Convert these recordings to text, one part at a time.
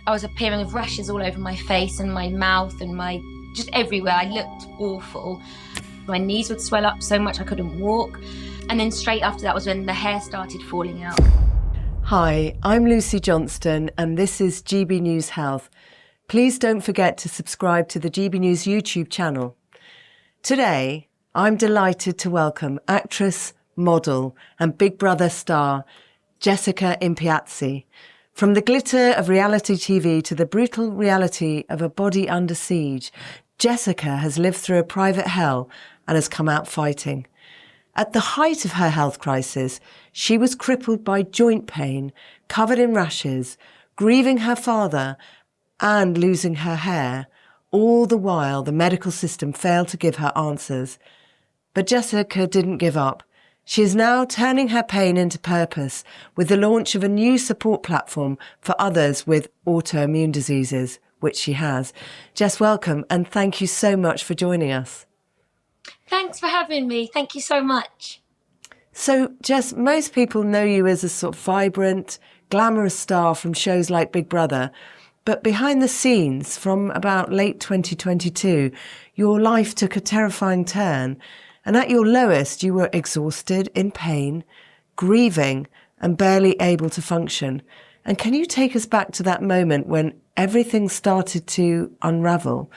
I was appearing with rashes all over my face and my mouth and just everywhere. I looked awful. My knees would swell up so much I couldn't walk. And then straight after that was when the hair started falling out. Hi, I'm Lucy Johnston and this is GB News Health. Please don't forget to subscribe to the GB News YouTube channel. Today, I'm delighted to welcome actress, model and Big Brother star Jessica Impiazzi. From the glitter of reality TV to the brutal reality of a body under siege, Jessica has lived through a private hell and has come out fighting. At the height of her health crisis, she was crippled by joint pain, covered in rashes, grieving her father and losing her hair. All the while, the medical system failed to give her answers. But Jessica didn't give up. She is now turning her pain into purpose with the launch of a new support platform for others with autoimmune diseases, which she has. Jess, welcome, and thank you so much for joining us. Thanks for having me. Thank you so much. So, Jess, most people know you as a sort of vibrant, glamorous star from shows like Big Brother. But behind the scenes, from about late 2022, your life took a terrifying turn. And at your lowest, you were exhausted, in pain, grieving, and barely able to function. And can you take us back to that moment when everything started to unravel?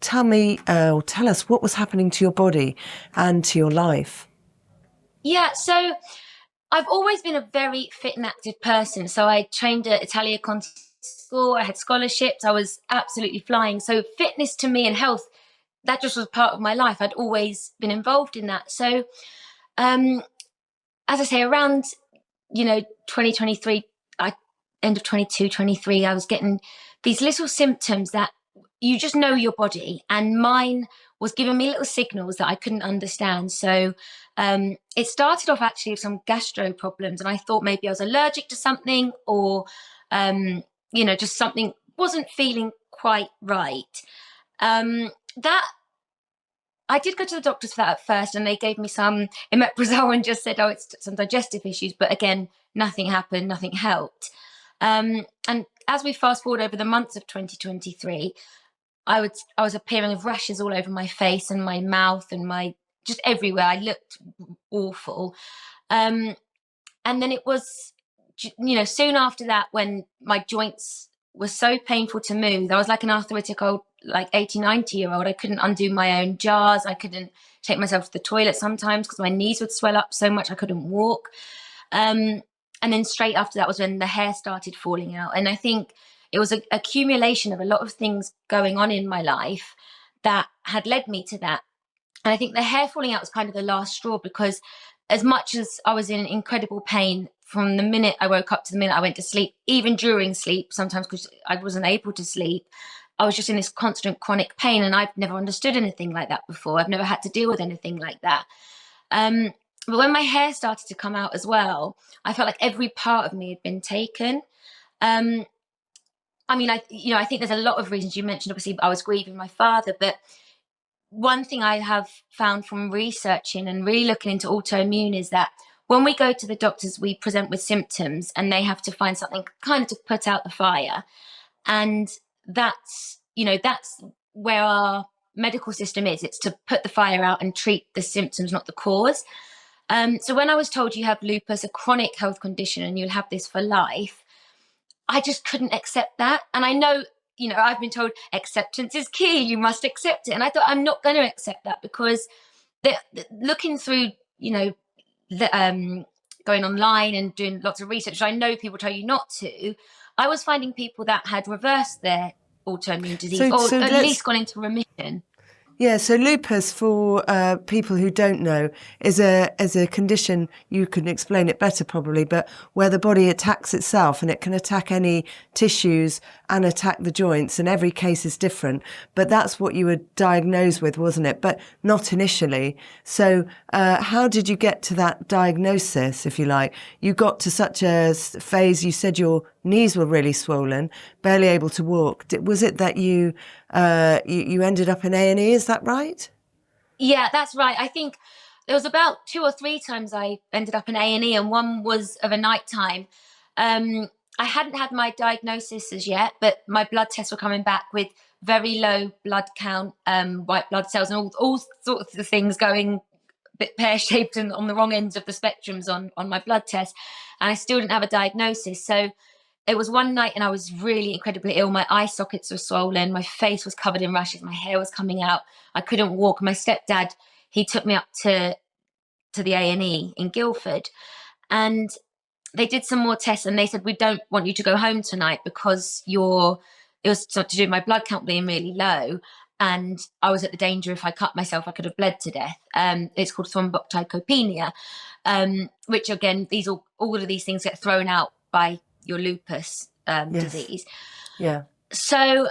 Tell us what was happening to your body and to your life. Yeah, so I've always been a very fit and active person. So I trained at Italia Conti School, I had scholarships, I was absolutely flying. So fitness to me and health, that just was part of my life. I'd always been involved in that. So, as I say, around, 2023, end of 22, 23, I was getting these little symptoms that you just know your body. And mine was giving me little signals that I couldn't understand. So it started off actually with some gastro problems. And I thought maybe I was allergic to something or, just something wasn't feeling quite right. That I did go to the doctors for that at first, and they gave me some omeprazole and just said, it's some digestive issues. But again, nothing happened, nothing helped. And as we fast forward over the months of 2023, I was appearing with rashes all over my face and my mouth and just everywhere. I looked awful. And then it was, soon after that, when my joints were so painful to move, I was like an arthritic old, like 80, 90-year-old. I couldn't undo my own jars. I couldn't take myself to the toilet sometimes because my knees would swell up so much I couldn't walk. And then straight after that was when the hair started falling out. And I think it was an accumulation of a lot of things going on in my life that had led me to that. And I think the hair falling out was kind of the last straw, because as much as I was in incredible pain from the minute I woke up to the minute I went to sleep, even during sleep, sometimes because I wasn't able to sleep, I was just in this constant chronic pain. And I've never understood anything like that before. I've never had to deal with anything like that. But when my hair started to come out as well, I felt like every part of me had been taken. I think there's a lot of reasons. You mentioned, obviously, I was grieving my father, but one thing I have found from researching and really looking into autoimmune is that when we go to the doctors, we present with symptoms and they have to find something kind of to put out the fire. And that's where our medical system is. It's to put the fire out and treat the symptoms, not the cause. So when I was told you have lupus, a chronic health condition, and you'll have this for life, I just couldn't accept that. And I know, I've been told acceptance is key. You must accept it. And I thought, I'm not going to accept that, because looking through, going online and doing lots of research, I know people tell you not to. I was finding people that had reversed their autoimmune disease or at least gone into remission. Yeah, so lupus, for people who don't know, is a condition, you can explain it better probably, but where the body attacks itself, and it can attack any tissues and attack the joints, and every case is different. But that's what you were diagnosed with, wasn't it? But not initially. So how did you get to that diagnosis, if you like? You got to such a phase, you said your knees were really swollen, barely able to walk. Was it that you ended up in A&E, is that right? Yeah, that's right. I think there was about 2 or 3 times I ended up in A&E, and one was of a night time. I hadn't had my diagnosis as yet, but my blood tests were coming back with very low blood count, white blood cells, and all sorts of things going a bit pear-shaped and on the wrong ends of the spectrums on my blood test. And I still didn't have a diagnosis. So it was one night and I was really incredibly ill. My eye sockets were swollen. My face was covered in rashes. My hair was coming out. I couldn't walk. My stepdad, he took me up to the A&E in Guildford, and they did some more tests and they said, we don't want you to go home tonight because it was to do with my blood count being really low. And I was at the danger, if I cut myself, I could have bled to death. It's called thrombocytopenia, which again, all of these things get thrown out by your lupus disease. Yeah. So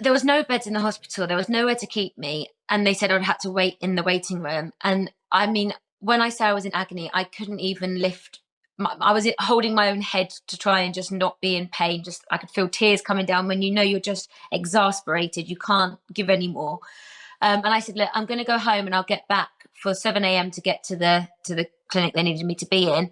there was no beds in the hospital. There was nowhere to keep me. And they said I'd had to wait in the waiting room. And I mean, when I say I was in agony, I couldn't even lift. I was holding my own head to try and just not be in pain. Just I could feel tears coming down when you're just exasperated. You can't give any more. And I said, look, I'm going to go home and I'll get back for 7 a.m. to get to the clinic they needed me to be in.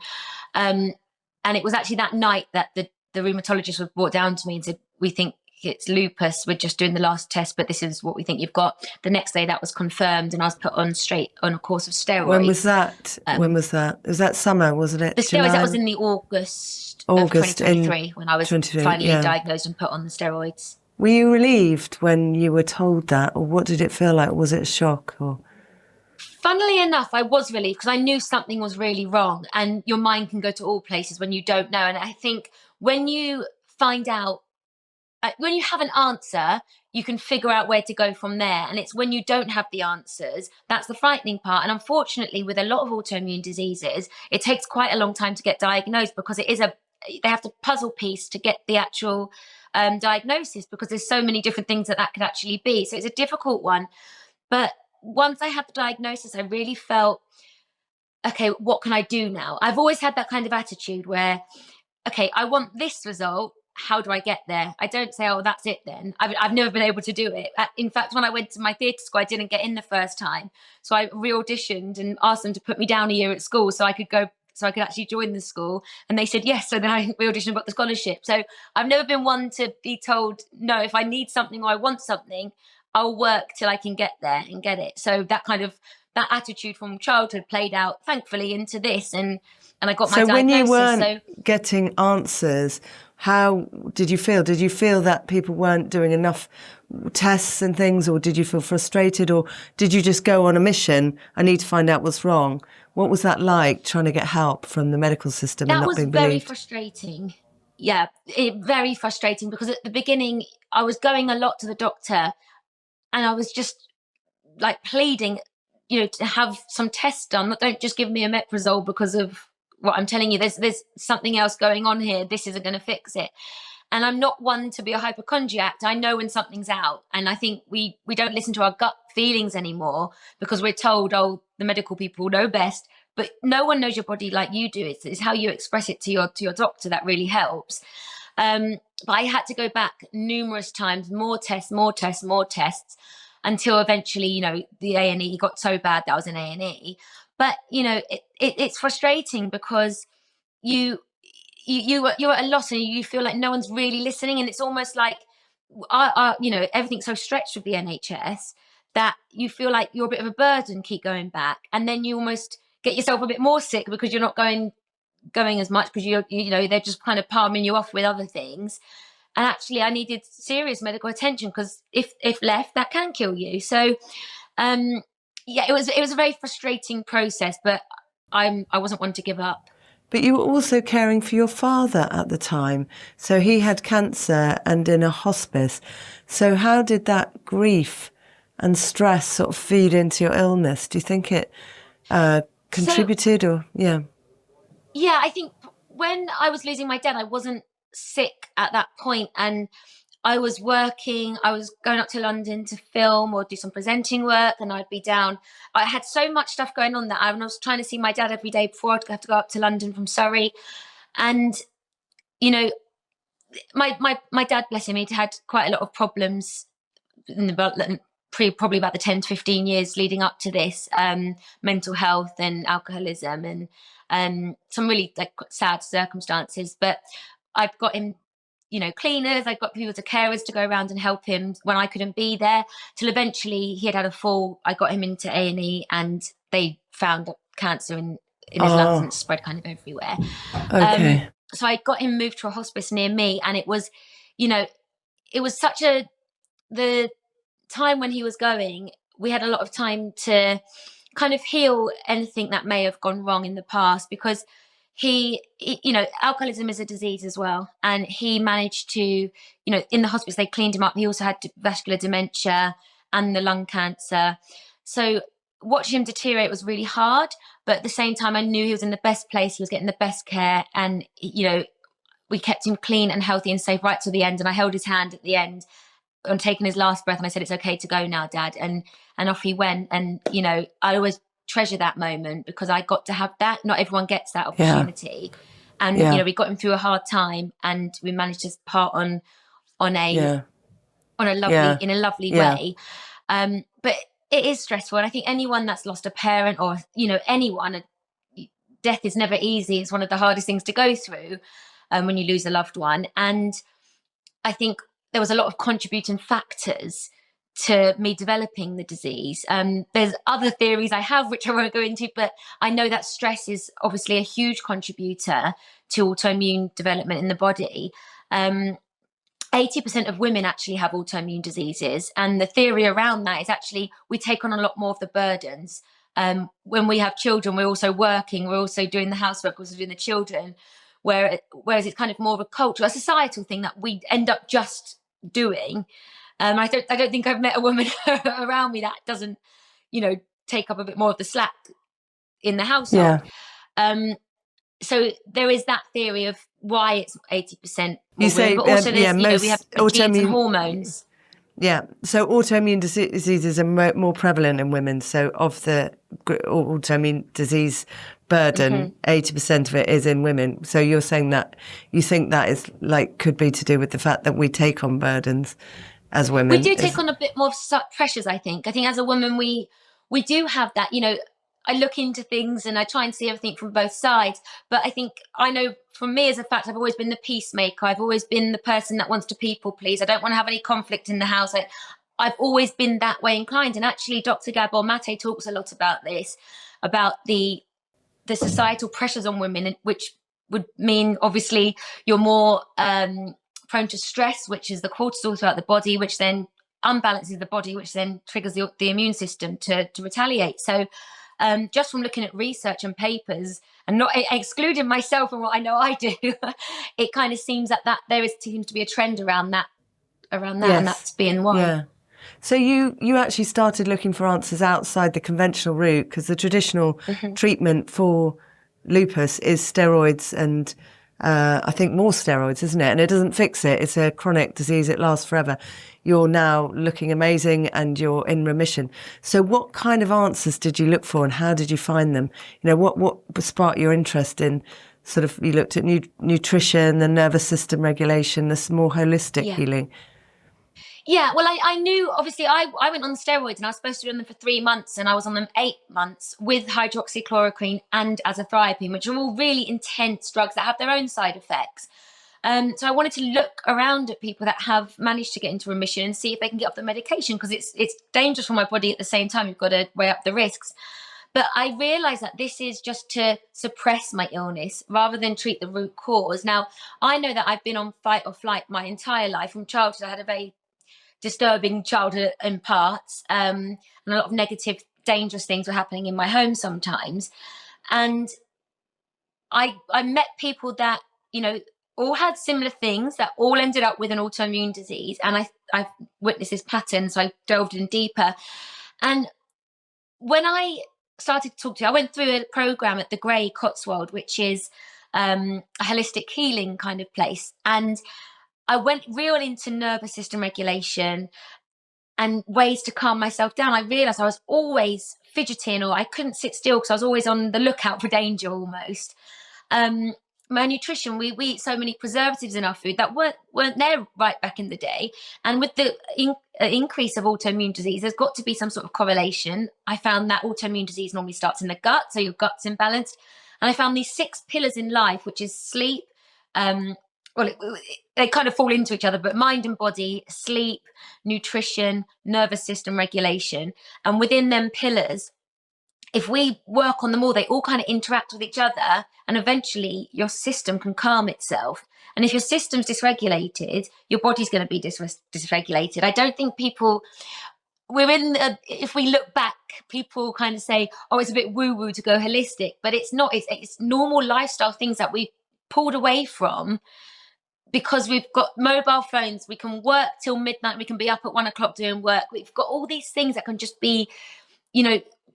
And it was actually that night that the rheumatologist was brought down to me and said, we think it's lupus. We're just doing the last test, but this is what we think you've got. The next day that was confirmed and I was put on a course of steroids. When was that? Was that summer, wasn't it? The steroids, that was in the August of 2023 when I was finally diagnosed and put on the steroids. Were you relieved when you were told that, or what did it feel like? Was it a shock? Or? Funnily enough, I was relieved because I knew something was really wrong, and your mind can go to all places when you don't know. And I think when you find out, when you have an answer, you can figure out where to go from there. And it's when you don't have the answers, that's the frightening part. And unfortunately, with a lot of autoimmune diseases, it takes quite a long time to get diagnosed because they have to puzzle piece to get the actual diagnosis, because there's so many different things that could actually be. So it's a difficult one. But once I had the diagnosis, I really felt, okay, what can I do now? I've always had that kind of attitude where, okay, I want this result. How do I get there? I don't say, oh, that's it then. I've never been able to do it. In fact, when I went to my theatre school, I didn't get in the first time. So I re-auditioned and asked them to put me down a year at school so I could actually join the school. And they said yes. So then I re-auditioned and got the scholarship. So I've never been one to be told, no, if I need something or I want something, I'll work till I can get there and get it. So that attitude from childhood played out, thankfully, into this. And I got my diagnosis. So when you weren't getting answers, how did you feel? Did you feel that people weren't doing enough tests and things, or did you feel frustrated, or did you just go on a mission? I need to find out what's wrong. What was that like, trying to get help from the medical system and not being believed? That was very frustrating. Yeah, very frustrating, because at the beginning I was going a lot to the doctor and I was just like pleading, to have some tests done. Don't just give me a omeprazole because of what I'm telling you. There's something else going on here. This isn't going to fix it. And I'm not one to be a hypochondriac. I know when something's out. And I think we don't listen to our gut feelings anymore because we're told, oh, the medical people know best. But no one knows your body like you do. It's how you express it to your doctor that really helps. But I had to go back numerous times, more tests, until eventually, the A&E got so bad that I was in A&E. But, it's frustrating because you're at a loss and you feel like no one's really listening. And it's almost like, everything's so stretched with the NHS that you feel like you're a bit of a burden, keep going back. And then you almost get yourself a bit more sick because you're not going as much because they're just kind of palming you off with other things. And actually I needed serious medical attention because if left, that can kill you. So, it was a very frustrating process, but I wasn't one to give up. But you were also caring for your father at the time. So he had cancer and in a hospice. So how did that grief and stress sort of feed into your illness? Do you think it contributed Yeah, I think when I was losing my dad, I wasn't sick at that point, and I was working. I was going up to London to film or do some presenting work, and I'd be down. I had so much stuff going on that I was trying to see my dad every day before I'd have to go up to London from Surrey. And, my dad, bless him, he'd had quite a lot of problems probably about the 10 to 15 years leading up to this, mental health and alcoholism and some really sad circumstances. But I've got him, cleaners, I've got people to carers to go around and help him when I couldn't be there, till eventually he had a fall. I got him into A&E and they found cancer in his lungs, and it spread kind of everywhere. Okay. So I got him moved to a hospice near me, and it was such the time when he was going, we had a lot of time to kind of heal anything that may have gone wrong in the past, because alcoholism is a disease as well. And he managed to, in the hospice, they cleaned him up. He also had vascular dementia and the lung cancer. So watching him deteriorate was really hard. But at the same time, I knew he was in the best place. He was getting the best care. And, we kept him clean and healthy and safe right till the end. And I held his hand at the end on taking his last breath. And I said, "It's okay to go now, Dad." And off he went. And, I always treasure that moment, because I got to have that. Not everyone gets that opportunity. Yeah. And, we got him through a hard time, and we managed to part in a lovely way. But it is stressful. And I think anyone that's lost a parent, or, anyone, death is never easy. It's one of the hardest things to go through when you lose a loved one. And I think there was a lot of contributing factors to me developing the disease. There's other theories I have, which I won't go into, but I know that stress is obviously a huge contributor to autoimmune development in the body. 80% of women actually have autoimmune diseases. And the theory around that is actually we take on a lot more of the burdens. When we have children, we're also working, we're also doing the housework, we're also doing the children. Whereas it's kind of more of a societal thing that we end up just doing. I don't think I've met a woman around me that doesn't, take up a bit more of the slack in the household. Yeah. So there is that theory of why it's 80%. You say, but also we have autoimmune genes and hormones. Yeah, so autoimmune diseases are more prevalent in women. So of the autoimmune disease burden, 80% of it is in women. So you're saying that you think that is could be to do with the fact that we take on burdens as women. We do take on a bit more pressures, I think. I think as a woman, we do have that, I look into things and I try and see everything from both sides. But I think I know for me as a fact, I've always been the peacemaker. I've always been the person that wants to people please. I don't want to have any conflict in the house. I've always been that way inclined. And actually, Dr. Gabor Mate talks a lot about this, about the societal pressures on women, which would mean obviously you're more prone to stress, which is the cortisol throughout the body, which then unbalances the body, which then triggers the immune system to retaliate. So just from looking at research and papers, and not excluding myself and what I know I do, it kind of seems that seems to be a trend around that, yes. And that's being one. Yeah. So you actually started looking for answers outside the conventional route, because the traditional treatment for lupus is steroids and I think more steroids, isn't it? And it doesn't fix it. It's a chronic disease. It lasts forever. You're now looking amazing and you're in remission. So what kind of answers did you look for, and how did you find them? What sparked your interest in sort of, you looked at nutrition, the nervous system regulation, this more holistic healing? Yeah, well, I knew, obviously, I went on steroids and I was supposed to be on them for 3 months, and I was on them 8 months with hydroxychloroquine and azathioprine, which are all really intense drugs that have their own side effects. So I wanted to look around at people that have managed to get into remission and see if they can get off the medication, because it's dangerous for my body. At the same time, you've got to weigh up the risks. But I realised that this is just to suppress my illness rather than treat the root cause. Now, I know that I've been on fight or flight my entire life. From childhood, I had a very disturbing childhood in parts, and a lot of negative, dangerous things were happening in my home sometimes. And I met people that, all had similar things, that all ended up with an autoimmune disease. And I've witnessed this pattern, so I delved in deeper. And when I started to talk to you, I went through a program at the Grey Cotswold, which is a holistic healing kind of place. And I went real into nervous system regulation and ways to calm myself down. I realised I was always fidgeting, or I couldn't sit still because I was always on the lookout for danger almost. My nutrition, we eat so many preservatives in our food that weren't there right back in the day. And with the increase of autoimmune disease, there's got to be some sort of correlation. I found that autoimmune disease normally starts in the gut, so your gut's imbalanced. And I found these 6 pillars in life, which is sleep, well, they kind of fall into each other, but mind and body, sleep, nutrition, nervous system regulation. And within them pillars, if we work on them all, they all kind of interact with each other, and eventually your system can calm itself. And if your system's dysregulated, your body's going to be dysregulated. I don't think people, if we look back, people kind of say, oh, it's a bit woo woo to go holistic, but it's not. It's normal lifestyle things that we pulled away from because we've got mobile phones. We can work till midnight. We can be up at 1 o'clock doing work. We've got all these things that can just be,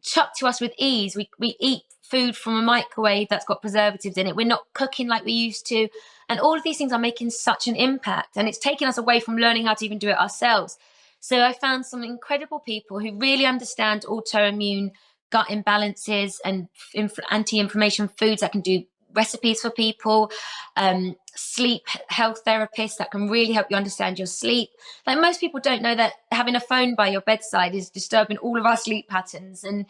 chucked to us with ease. We eat food from a microwave that's got preservatives in it. We're not cooking like we used to. And all of these things are making such an impact. And it's taking us away from learning how to even do it ourselves. So I found some incredible people who really understand autoimmune gut imbalances and anti-inflammation foods that can do recipes for people, sleep health therapists that can really help you understand your sleep. Like, most people don't know that having a phone by your bedside is disturbing all of our sleep patterns, and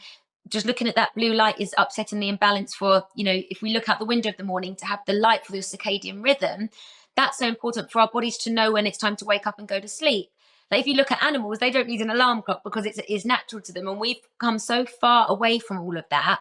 just looking at that blue light is upsetting the imbalance for, if we look out the window of the morning, to have the light for your circadian rhythm. That's so important for our bodies to know when it's time to wake up and go to sleep. Like, if you look at animals, they don't need an alarm clock because it's natural to them, and we've come so far away from all of that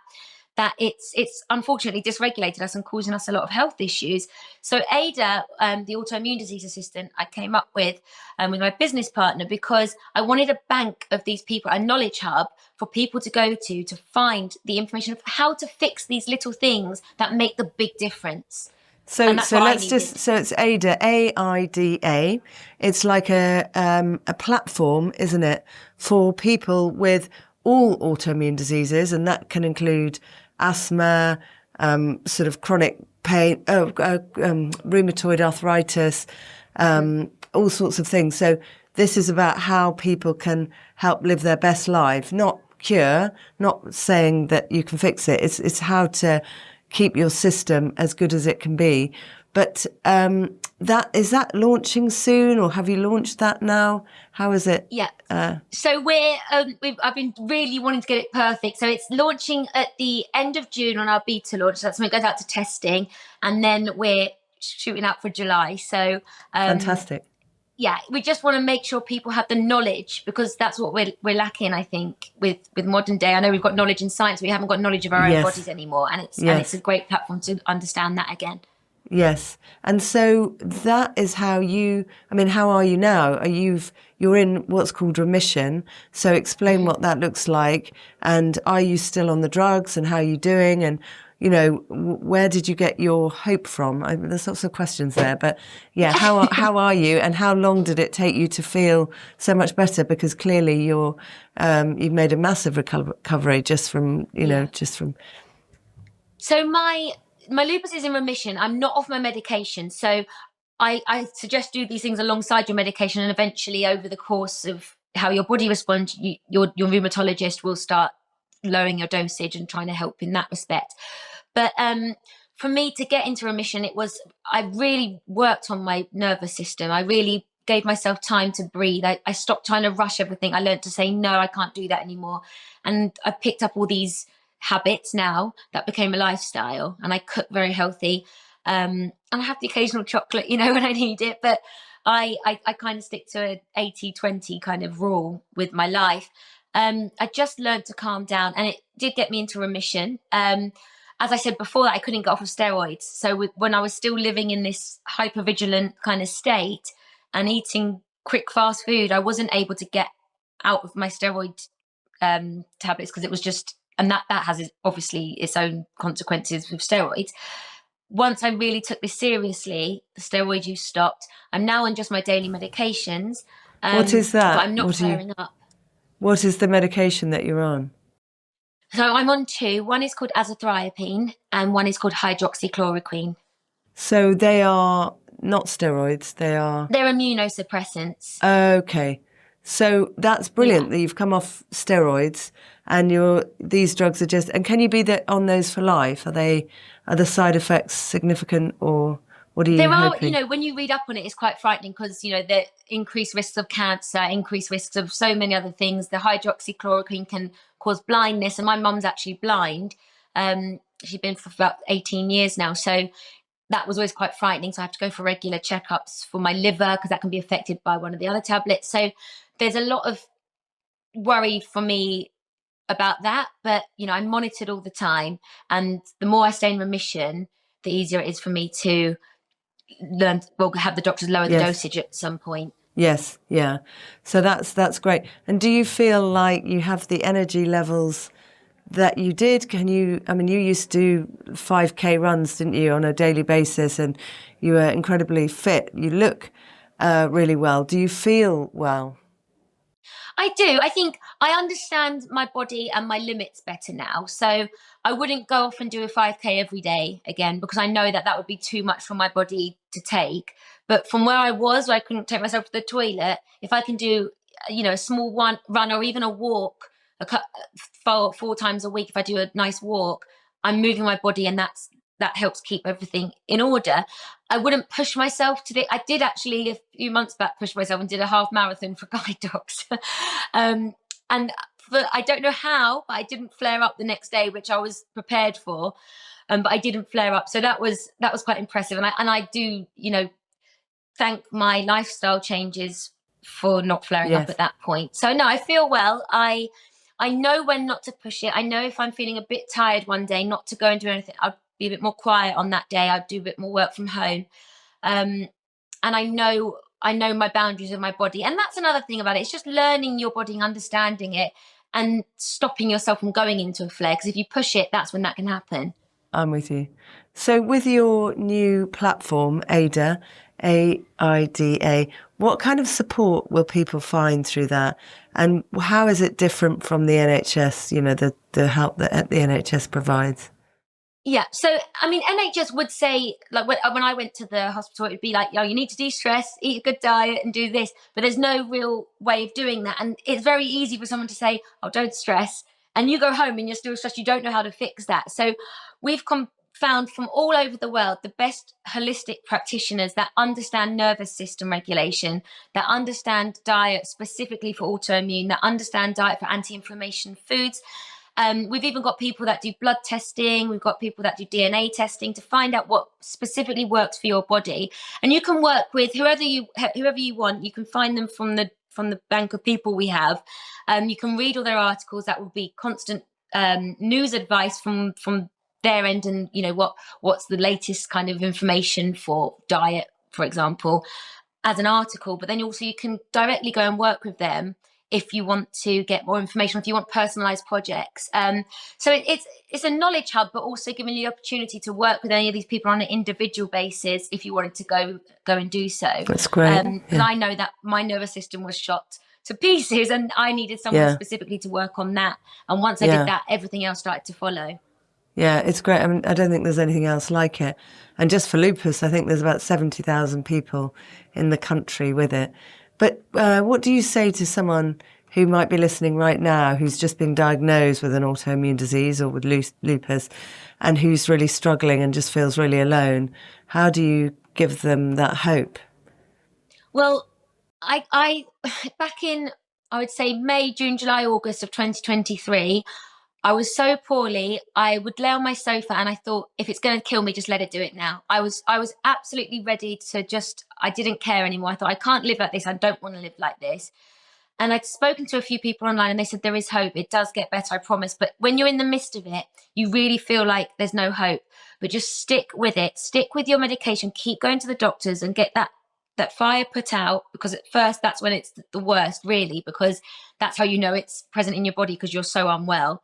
it's unfortunately dysregulated us and causing us a lot of health issues. So Ada, the autoimmune disease assistant, I came up with my business partner, because I wanted a bank of these people, a knowledge hub for people to go to find the information of how to fix these little things that make the big difference. So it's Ada, AIDA. It's like a platform, isn't it, for people with all autoimmune diseases, and that can include asthma, sort of chronic pain, rheumatoid arthritis, all sorts of things. So this is about how people can help live their best life, not cure, not saying that you can fix it. It's how to keep your system as good as it can be. But is that launching soon, or have you launched that now? How is it? Yeah. So I've been really wanting to get it perfect. So it's launching at the end of June on our beta launch. So that's when it goes out to testing, and then we're shooting out for July. So fantastic. Yeah, we just want to make sure people have the knowledge, because that's what we're lacking, I think, with modern day. I know we've got knowledge in science, we haven't got knowledge of our own bodies anymore, and it's a great platform to understand that again. Yes. And so that is how are you now? You're in what's called remission. So explain what that looks like. And are you still on the drugs, and how are you doing? And, where did you get your hope from? There's lots of questions there, but yeah, how are you, and how long did it take you to feel so much better? Because clearly you've made a massive recovery just from. So my lupus is in remission. I'm not off my medication. So I suggest do these things alongside your medication, and eventually over the course of how your body responds, your rheumatologist will start lowering your dosage and trying to help in that respect. But for me to get into remission, I really worked on my nervous system. I really gave myself time to breathe. I stopped trying to rush everything. I learned to say, no, I can't do that anymore. And I picked up all these habits now that became a lifestyle, and I cook very healthy. And I have the occasional chocolate, when I need it, but I kind of stick to an 80-20 kind of rule with my life. I just learned to calm down, and it did get me into remission. As I said before, I couldn't get off of steroids. So when I was still living in this hypervigilant kind of state and eating quick fast food, I wasn't able to get out of my steroid tablets, because it was just, and that has obviously its own consequences with steroids. Once I really took this seriously, the steroid use stopped. I'm now on just my daily medications. What is that? But I'm not flaring up. What is the medication that you're on? So I'm on two. One is called azathioprine, and one is called hydroxychloroquine. So they are not steroids. They're immunosuppressants. Okay. So that's brilliant that you've come off steroids, and these drugs are just. And can you be on those for life? Are the side effects significant, or what are you hoping? When you read up on it, it's quite frightening, because the increased risks of cancer, increased risks of so many other things. The hydroxychloroquine can cause blindness, and my mum's actually blind. She's been for about 18 years now, so that was always quite frightening. So I have to go for regular checkups for my liver because that can be affected by one of the other tablets. So there's a lot of worry for me about that. But, I'm monitored all the time. And the more I stay in remission, the easier it is for me to have the doctors lower the dosage at some point. Yes, yeah. So that's great. And do you feel like you have the energy levels that you did? You used to do 5K runs, didn't you, on a daily basis, and you were incredibly fit. You look really well. Do you feel well? I do. I think I understand my body and my limits better now. So I wouldn't go off and do a 5K every day again, because I know that would be too much for my body to take. But from where I was, where I couldn't take myself to the toilet, if I can do, a small run or even a walk four times a week, if I do a nice walk, I'm moving my body, and that helps keep everything in order. I wouldn't push myself I did actually a few months back push myself and did a half marathon for guide dogs. And I don't know how, but I didn't flare up the next day, which I was prepared for. But I didn't flare up. So that was quite impressive. And I do, thank my lifestyle changes for not flaring up at that point. So no, I feel well. I know when not to push it. I know if I'm feeling a bit tired one day, not to go and do anything. I'll be a bit more quiet on that day. I'll do a bit more work from home. And I know my boundaries of my body. And that's another thing about it. It's just learning your body and understanding it and stopping yourself from going into a flare. Because if you push it, that's when that can happen. I'm with you. So with your new platform, AIDA, AIDA, what kind of support will people find through that? And how is it different from the NHS, the help that the NHS provides? Yeah. So, NHS would say, like, when I went to the hospital, it would be like, you need to de-stress, eat a good diet and do this. But there's no real way of doing that. And it's very easy for someone to say, oh, don't stress. And you go home and you're still stressed. You don't know how to fix that. So we've found from all over the world the best holistic practitioners that understand nervous system regulation, that understand diet specifically for autoimmune, that understand diet for anti-inflammation foods. We've even got people that do blood testing. We've got people that do DNA testing to find out what specifically works for your body. And you can work with whoever you want. You can find them from the bank of people we have. You can read all their articles. That will be constant news advice from their end, and what's the latest kind of information for diet, for example, as an article. But then also you can directly go and work with them if you want to get more information, if you want personalized projects. So it's a knowledge hub, but also giving you the opportunity to work with any of these people on an individual basis if you wanted to go and do so. That's great. Because I know that my nervous system was shot to pieces, and I needed someone specifically to work on that. And once I did that, everything else started to follow. Yeah, it's great. I don't think there's anything else like it. And just for lupus, I think there's about 70,000 people in the country with it. But what do you say to someone who might be listening right now, who's just been diagnosed with an autoimmune disease or with lupus, and who's really struggling and just feels really alone? How do you give them that hope? Well, I back in, I would say, May, June, July, August of 2023, I was so poorly. I would lay on my sofa and I thought, if it's going to kill me, just let it do it now. I was absolutely ready to I didn't care anymore. I thought, I can't live like this. I don't want to live like this. And I'd spoken to a few people online and they said, there is hope. It does get better, I promise. But when you're in the midst of it, you really feel like there's no hope. But just stick with it. Stick with your medication. Keep going to the doctors and get that fire put out, because at first that's when it's the worst, really, because that's how you know it's present in your body, because you're so unwell.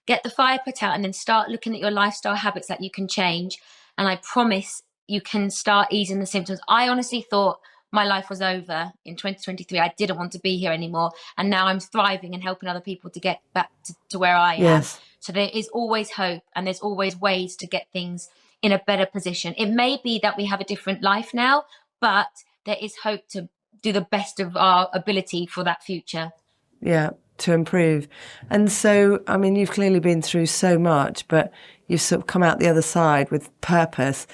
Get the fire put out and then start looking at your lifestyle habits that you can change. And I promise you can start easing the symptoms. I honestly thought my life was over in 2023. I didn't want to be here anymore. And now I'm thriving and helping other people to get back to where I am. So there is always hope, and there's always ways to get things in a better position. It may be that we have a different life now, but there is hope to do the best of our ability for that future. Yeah, to improve. And so, you've clearly been through so much, but you've sort of come out the other side with purpose.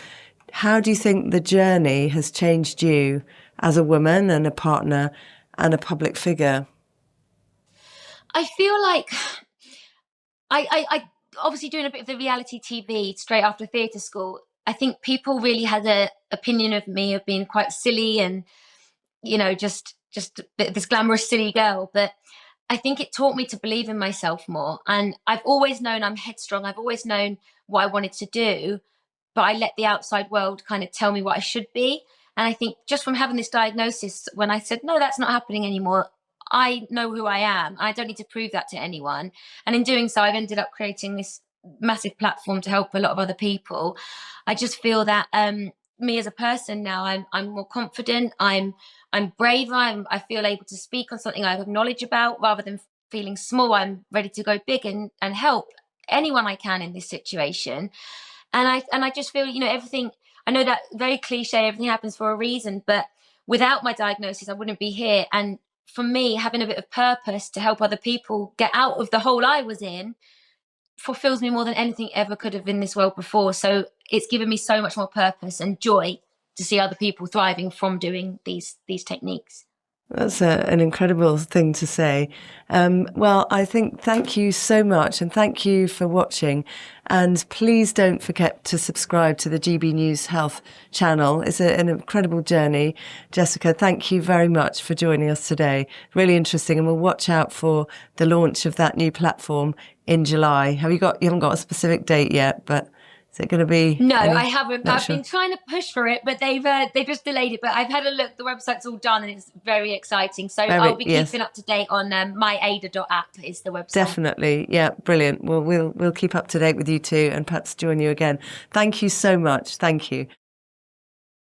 How do you think the journey has changed you as a woman and a partner and a public figure? I feel like I obviously doing a bit of the reality TV straight after theatre school, I think people really had an opinion of me of being quite silly and, just this glamorous silly girl. But I think it taught me to believe in myself more. And I've always known I'm headstrong. I've always known what I wanted to do, but I let the outside world kind of tell me what I should be. And I think just from having this diagnosis, when I said, no, that's not happening anymore, I know who I am. I don't need to prove that to anyone. And in doing so, I've ended up creating this massive platform to help a lot of other people. I just feel that me as a person now, I'm more confident. I'm braver. I feel able to speak on something I have knowledge about rather than feeling small. I'm ready to go big and help anyone I can in this situation. And I just feel, everything, I know that very cliche, everything happens for a reason, but without my diagnosis, I wouldn't be here. And for me, having a bit of purpose to help other people get out of the hole I was in fulfills me more than anything ever could have in this world before. So it's given me so much more purpose and joy to see other people thriving from doing these techniques. That's an incredible thing to say. Well, I think thank you so much, and thank you for watching. And please don't forget to subscribe to the GB News Health channel. It's an incredible journey. Jessica, thank you very much for joining us today. Really interesting, and we'll watch out for the launch of that new platform in July. You haven't got a specific date yet, but is it going to be? No, I haven't. I've sure. been trying to push for it, but they've just delayed it. But I've had a look. The website's all done, and it's very exciting. So I'll be keeping up to date on myada.app is the website. Definitely, yeah, brilliant. Well, we'll keep up to date with you too, and perhaps join you again. Thank you so much. Thank you.